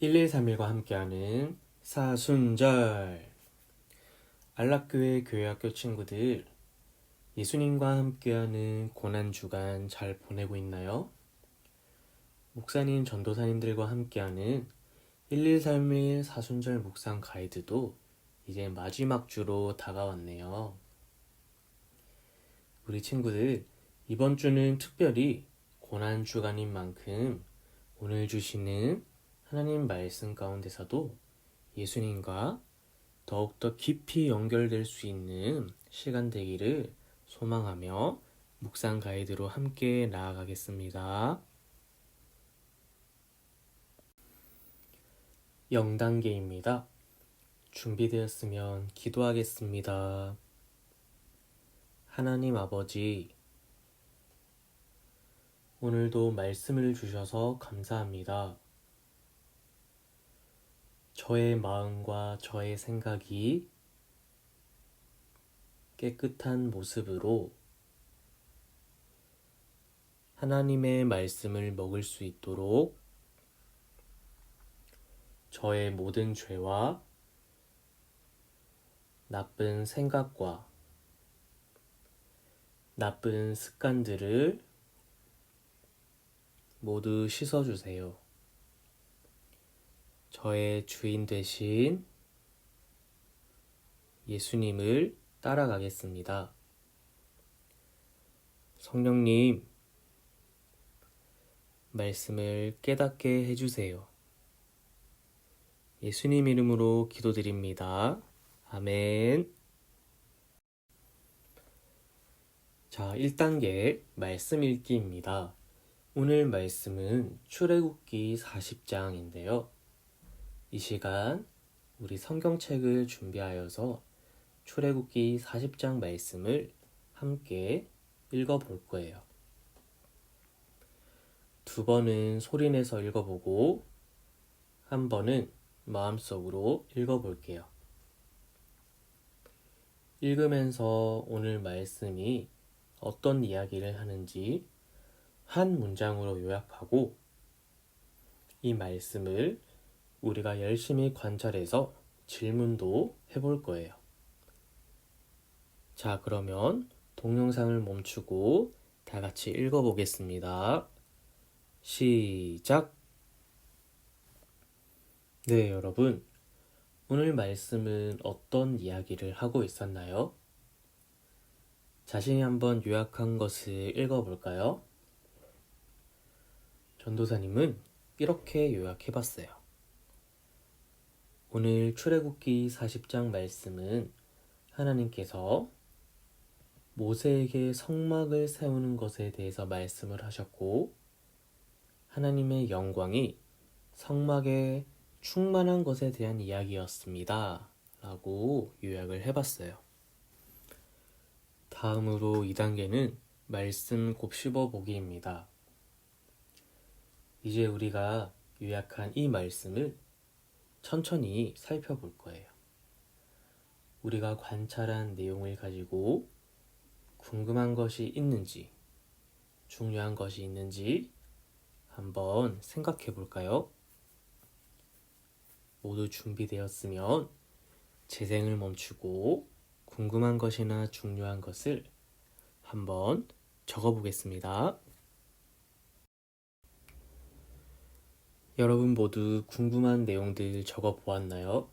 113일과 함께하는 사순절. 안락교회 교회학교 친구들, 예수님과 함께하는 고난주간 잘 보내고 있나요? 목사님, 전도사님들과 함께하는 113일 사순절 묵상 가이드도 이제 마지막 주로 다가왔네요. 우리 친구들, 이번 주는 특별히 고난주간인 만큼 오늘 주시는 하나님 말씀 가운데서도 예수님과 더욱더 깊이 연결될 수 있는 시간 되기를 소망하며 묵상 가이드로 함께 나아가겠습니다. 0단계입니다. 준비되었으면 기도하겠습니다. 하나님 아버지, 오늘도 말씀을 주셔서 감사합니다. 저의 마음과 저의 생각이 깨끗한 모습으로 하나님의 말씀을 먹을 수 있도록 저의 모든 죄와 나쁜 생각과 나쁜 습관들을 모두 씻어주세요. 저의 주인 되신 예수님을 따라가겠습니다. 성령님, 말씀을 깨닫게 해주세요. 예수님 이름으로 기도드립니다. 아멘. 자, 1단계 말씀 읽기입니다. 오늘 말씀은 출애굽기 40장인데요. 이 시간 우리 성경책을 준비하여서 출애굽기 40장 말씀을 함께 읽어볼 거예요. 두 번은 소리내서 읽어보고 한 번은 마음속으로 읽어볼게요. 읽으면서 오늘 말씀이 어떤 이야기를 하는지 한 문장으로 요약하고 이 말씀을 우리가 열심히 관찰해서 질문도 해볼 거예요. 자, 그러면 동영상을 멈추고 다 같이 읽어보겠습니다. 시작! 네, 여러분. 오늘 말씀은 어떤 이야기를 하고 있었나요? 자신이 한번 요약한 것을 읽어볼까요? 전도사님은 이렇게 요약해봤어요. 오늘 출애굽기 40장 말씀은 하나님께서 모세에게 성막을 세우는 것에 대해서 말씀을 하셨고 하나님의 영광이 성막에 충만한 것에 대한 이야기였습니다. 라고 요약을 해봤어요. 다음으로 2단계는 말씀 곱씹어 보기입니다. 이제 우리가 요약한 이 말씀을 천천히 살펴볼 거예요. 우리가 관찰한 내용을 가지고 궁금한 것이 있는지, 중요한 것이 있는지 한번 생각해 볼까요? 모두 준비되었으면 재생을 멈추고 궁금한 것이나 중요한 것을 한번 적어보겠습니다. 여러분 모두 궁금한 내용들 적어보았나요?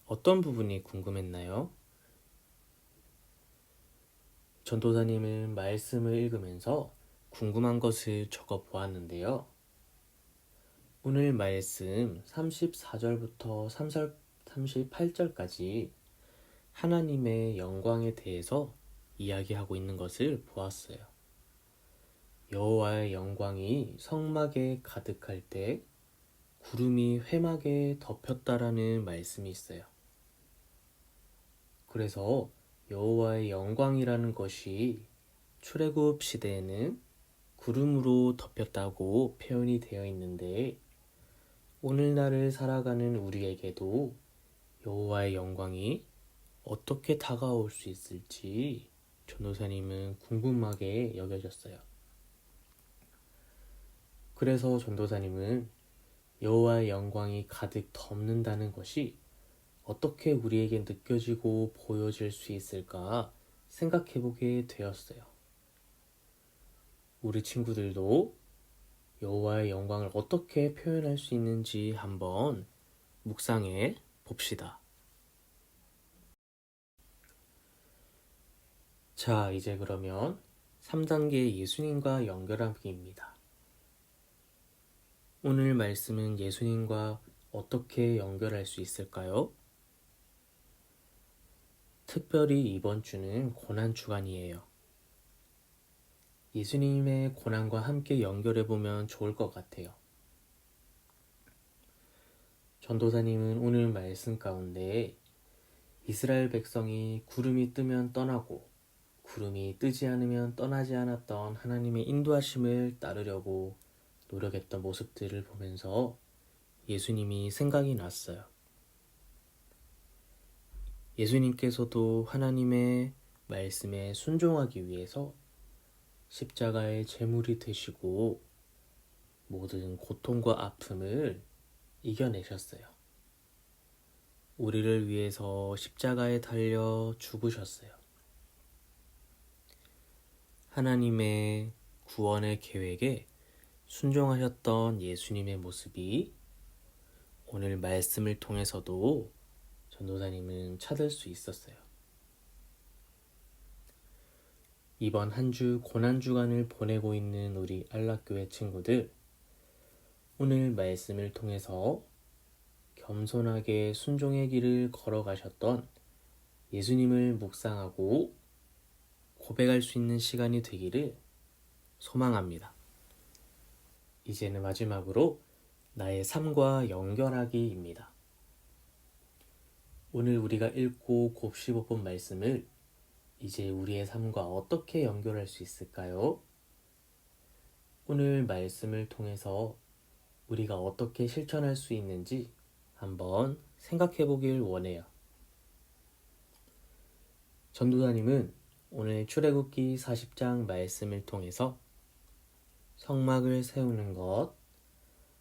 어떤 부분이 궁금했나요? 전도사님은 말씀을 읽으면서 궁금한 것을 적어보았는데요. 오늘 말씀 34절부터 38절까지 하나님의 영광에 대해서 이야기하고 있는 것을 보았어요. 여호와의 영광이 성막에 가득할 때 구름이 회막에 덮였다라는 말씀이 있어요. 그래서 여호와의 영광이라는 것이 출애굽 시대에는 구름으로 덮였다고 표현이 되어 있는데 오늘날을 살아가는 우리에게도 여호와의 영광이 어떻게 다가올 수 있을지 전도사님은 궁금하게 여겨졌어요. 그래서 전도사님은 여호와의 영광이 가득 덮는다는 것이 어떻게 우리에게 느껴지고 보여질 수 있을까 생각해보게 되었어요. 우리 친구들도 여호와의 영광을 어떻게 표현할 수 있는지 한번 묵상해 봅시다. 자, 이제 그러면 3단계 예수님과 연결하기입니다. 오늘 말씀은 예수님과 어떻게 연결할 수 있을까요? 특별히 이번 주는 고난 주간이에요. 예수님의 고난과 함께 연결해보면 좋을 것 같아요. 전도사님은 오늘 말씀 가운데 이스라엘 백성이 구름이 뜨면 떠나고 구름이 뜨지 않으면 떠나지 않았던 하나님의 인도하심을 따르려고 노력했던 모습들을 보면서 예수님이 생각이 났어요. 예수님께서도 하나님의 말씀에 순종하기 위해서 십자가의 제물이 되시고 모든 고통과 아픔을 이겨내셨어요. 우리를 위해서 십자가에 달려 죽으셨어요. 하나님의 구원의 계획에 순종하셨던 예수님의 모습이 오늘 말씀을 통해서도 전도사님은 찾을 수 있었어요. 이번 한 주 고난주간을 보내고 있는 우리 안락교회 친구들, 오늘 말씀을 통해서 겸손하게 순종의 길을 걸어가셨던 예수님을 묵상하고 고백할 수 있는 시간이 되기를 소망합니다. 이제는 마지막으로 나의 삶과 연결하기입니다. 오늘 우리가 읽고 곱씹어본 말씀을 이제 우리의 삶과 어떻게 연결할 수 있을까요? 오늘 말씀을 통해서 우리가 어떻게 실천할 수 있는지 한번 생각해 보길 원해요. 전도사님은 오늘 출애굽기 40장 말씀을 통해서 성막을 세우는 것,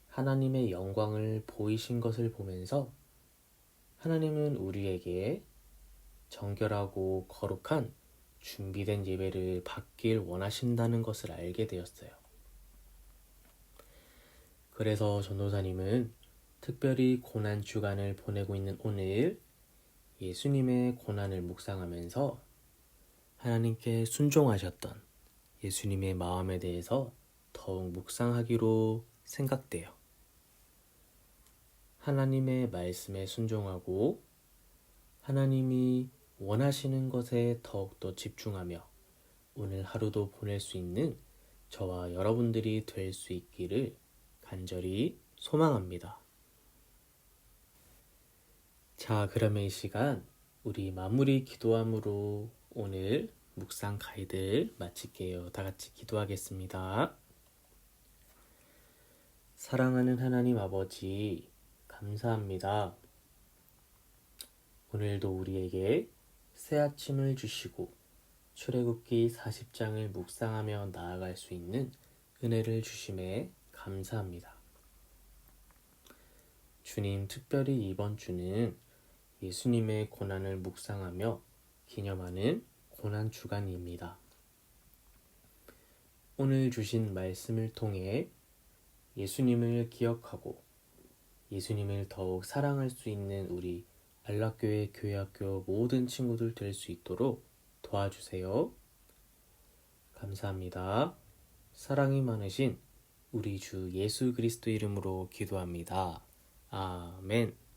하나님의 영광을 보이신 것을 보면서 하나님은 우리에게 정결하고 거룩한 준비된 예배를 받길 원하신다는 것을 알게 되었어요. 그래서 전도사님은 특별히 고난 주간을 보내고 있는 오늘 예수님의 고난을 묵상하면서 하나님께 순종하셨던 예수님의 마음에 대해서 더욱 묵상하기로 생각돼요. 하나님의 말씀에 순종하고 하나님이 원하시는 것에 더욱더 집중하며 오늘 하루도 보낼 수 있는 저와 여러분들이 될 수 있기를 간절히 소망합니다. 자, 그러면 이 시간 우리 마무리 기도함으로 오늘 묵상 가이드 마칠게요. 다 같이 기도하겠습니다. 사랑하는 하나님 아버지, 감사합니다. 오늘도 우리에게 새 아침을 주시고 출애굽기 40장을 묵상하며 나아갈 수 있는 은혜를 주심에 감사합니다. 주님, 특별히 이번 주는 예수님의 고난을 묵상하며 기념하는 고난 주간입니다. 오늘 주신 말씀을 통해 예수님을 기억하고 예수님을 더욱 사랑할 수 있는 우리 안락교회 교회학교 모든 친구들 될 수 있도록 도와주세요. 감사합니다. 사랑이 많으신 우리 주 예수 그리스도 이름으로 기도합니다. 아멘.